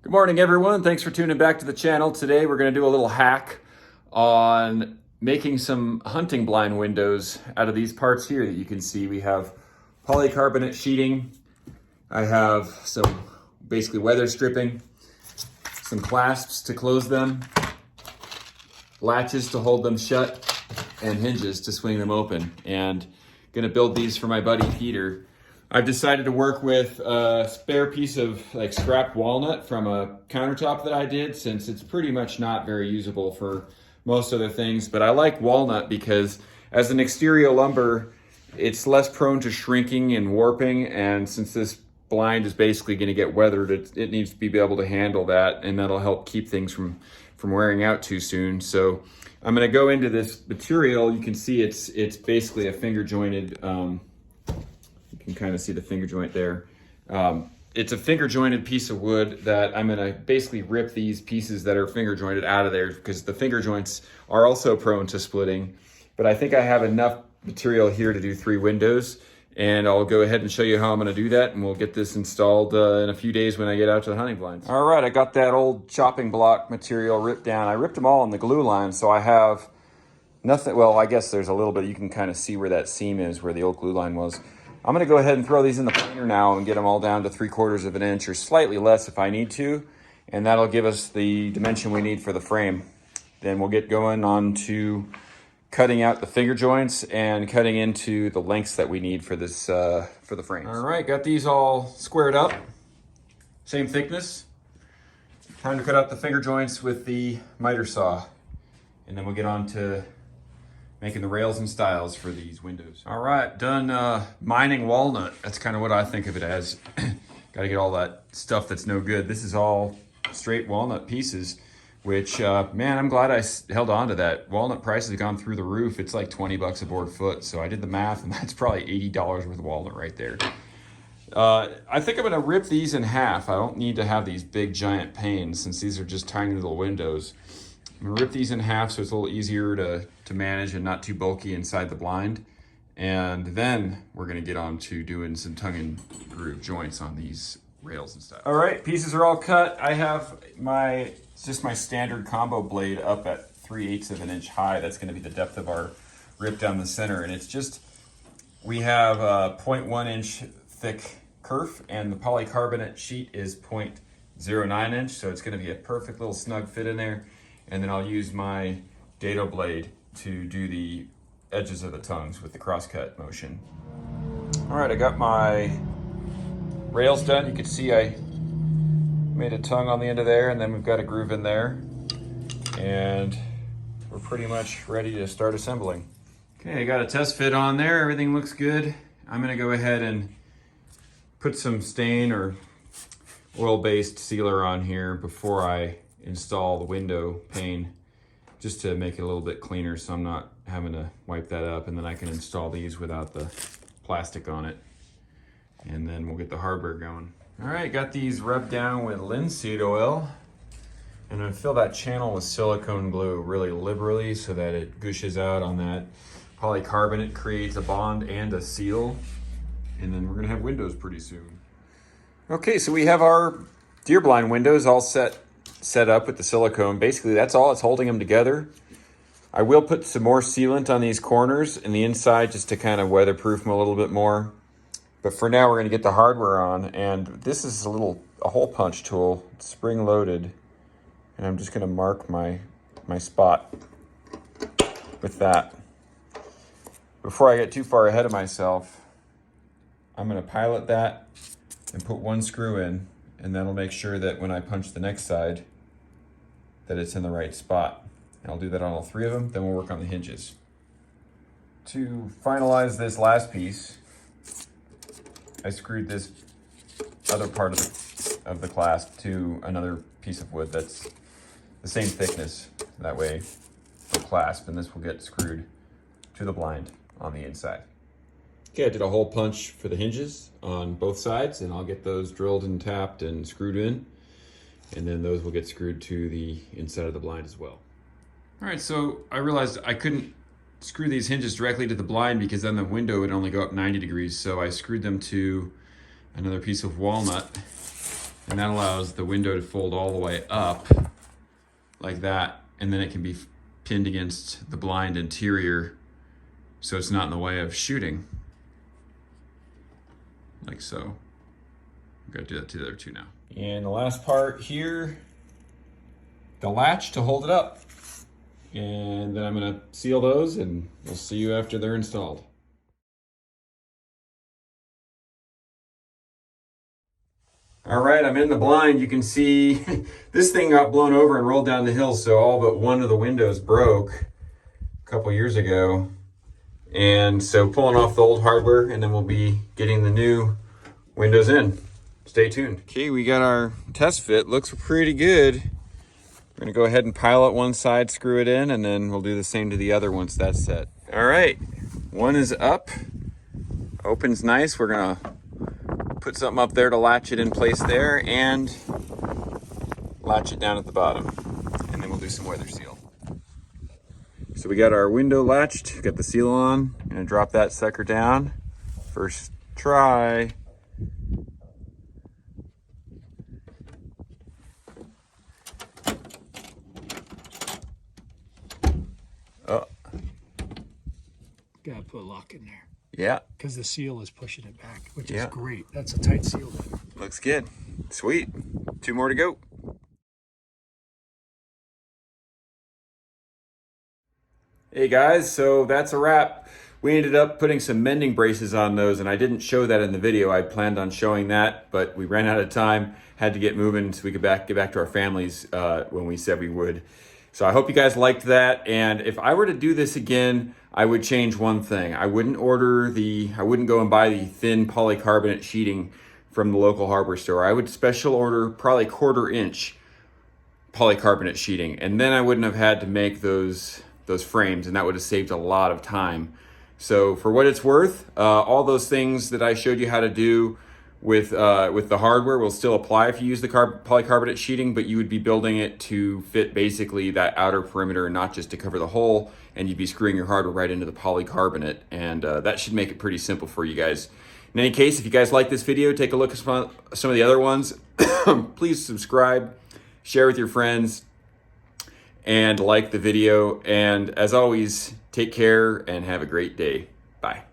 Good morning, everyone. Thanks for tuning back to the channel. Today we're going to do a little hack on making some hunting blind windows out of these parts here that you can see. We have polycarbonate sheeting. I have some basically weather stripping, some clasps to close them, latches to hold them shut, and hinges to swing them open. And going to build these for my buddy Peter. I've decided to work with a spare piece of scrap walnut from a countertop that I did, since it's pretty much not very usable for most other things. But I like walnut because as an exterior lumber, it's less prone to shrinking and warping. And since this blind is basically going to get weathered, it needs to be able to handle that, and that'll help keep things from wearing out too soon. So I'm going to go into this material. You can see it's basically a finger jointed. You can kind of see the finger joint there. It's a finger jointed piece of wood that I'm going to basically rip these pieces that are finger jointed out of there, because the finger joints are also prone to splitting. But I think I have enough material here to do 3 windows, and I'll go ahead and show you how I'm going to do that, and we'll get this installed in a few days when I get out to the hunting blinds. All right, I got that old chopping block material ripped down. I ripped them all on the glue line, so I have nothing. Well, I guess there's a little bit, you can kind of see where that seam is, where the old glue line was. I'm going to go ahead and throw these in the planer now and get them all down to 3/4 of an inch or slightly less if I need to. And that'll give us the dimension we need for the frame. Then we'll get going on to cutting out the finger joints and cutting into the lengths that we need for this for the frames. All right, got these all squared up. Same thickness. Time to cut out the finger joints with the miter saw. And then we'll get on to making the rails and stiles for these windows. All right, done mining walnut. That's kind of what I think of it as. Got to get all that stuff that's no good. This is all straight walnut pieces, which, man, I'm glad I held on to that. Walnut prices have gone through the roof. It's like 20 bucks a board foot. So I did the math, and that's probably $80 worth of walnut right there. I think I'm gonna rip these in half. I don't need to have these big giant panes, since these are just tiny little windows. I'm gonna rip these in half so it's a little easier to manage and not too bulky inside the blind. And then we're gonna get on to doing some tongue and groove joints on these rails and stuff. All right, pieces are all cut. I have just my standard combo blade up at 3/8 of an inch high. That's gonna be the depth of our rip down the center. And it's just, we have a 0.1 inch thick kerf, and the polycarbonate sheet is 0.09 inch. So it's gonna be a perfect little snug fit in there. And then I'll use my dado blade to do the edges of the tongues with the crosscut motion. All right, I got my rails done. You can see I made a tongue on the end of there, and then we've got a groove in there. And we're pretty much ready to start assembling. Okay, I got a test fit on there. Everything looks good. I'm gonna go ahead and put some stain or oil-based sealer on here before I install the window pane, just to make it a little bit cleaner, so I'm not having to wipe that up, and then I can install these without the plastic on it, and then we'll get the hardware going. All right, got these rubbed down with linseed oil, and I'm gonna fill that channel with silicone glue really liberally so that it gushes out on that polycarbonate, creates a bond and a seal, and then we're gonna have windows pretty soon. Okay, so we have our deer blind windows all set up with the silicone. Basically, that's all. It's holding them together. I will put some more sealant on these corners and the inside just to kind of weatherproof them a little bit more. But for now, we're going to get the hardware on. And this is a hole punch tool. It's spring loaded. And I'm just going to mark my spot with that. Before I get too far ahead of myself, I'm going to pilot that and put 1 screw in. And that'll make sure that when I punch the next side, that it's in the right spot. And I'll do that on all 3 of them, then we'll work on the hinges. To finalize this last piece, I screwed this other part of the clasp to another piece of wood that's the same thickness. That way, the clasp, and this will get screwed to the blind on the inside. Okay, I did a hole punch for the hinges on both sides, and I'll get those drilled and tapped and screwed in. And then those will get screwed to the inside of the blind as well. All right, so I realized I couldn't screw these hinges directly to the blind because then the window would only go up 90 degrees. So I screwed them to another piece of walnut And that allows the window to fold all the way up like that. And then it can be pinned against the blind interior so it's not in the way of shooting. Like so. I'm gonna do that to the other two now. And the last part here, the latch to hold it up. And then I'm gonna seal those and we'll see you after they're installed. All right, I'm in the blind. You can see this thing got blown over and rolled down the hill, so all but one of the windows broke a couple years ago. And so pulling off the old hardware, and then we'll be getting the new windows in. Stay tuned. Okay, we got our test fit. Looks pretty good. We're gonna go ahead and pile it one side, screw it in, and then we'll do the same to the other once that's set. All right, one is up, opens nice. We're gonna put something up there to latch it in place there and latch it down at the bottom. And then we'll do some weather seal. So we got our window latched, got the seal on. I'm gonna drop that sucker down. First try. Oh. Gotta put a lock in there. Yeah. Because the seal is pushing it back, which is great. That's a tight seal then. Looks good. Sweet. 2 more to go. Hey guys, so that's a wrap. We ended up putting some mending braces on those, and I didn't show that in the video. I planned on showing that, but we ran out of time, had to get moving so we could get back to our families when we said we would. So I hope you guys liked that, and if I were to do this again, I would change one thing. I wouldn't go and buy the thin polycarbonate sheeting from the local hardware store. I would special order probably 1/4 inch polycarbonate sheeting, and then I wouldn't have had to make those frames, and that would have saved a lot of time. So for what it's worth, all those things that I showed you how to do with the hardware will still apply if you use the polycarbonate sheeting, but you would be building it to fit basically that outer perimeter and not just to cover the hole, and you'd be screwing your hardware right into the polycarbonate, and that should make it pretty simple for you guys. In any case, if you guys like this video, take a look at some of the other ones. Please subscribe, share with your friends, and like the video. And as always, take care and have a great day. Bye.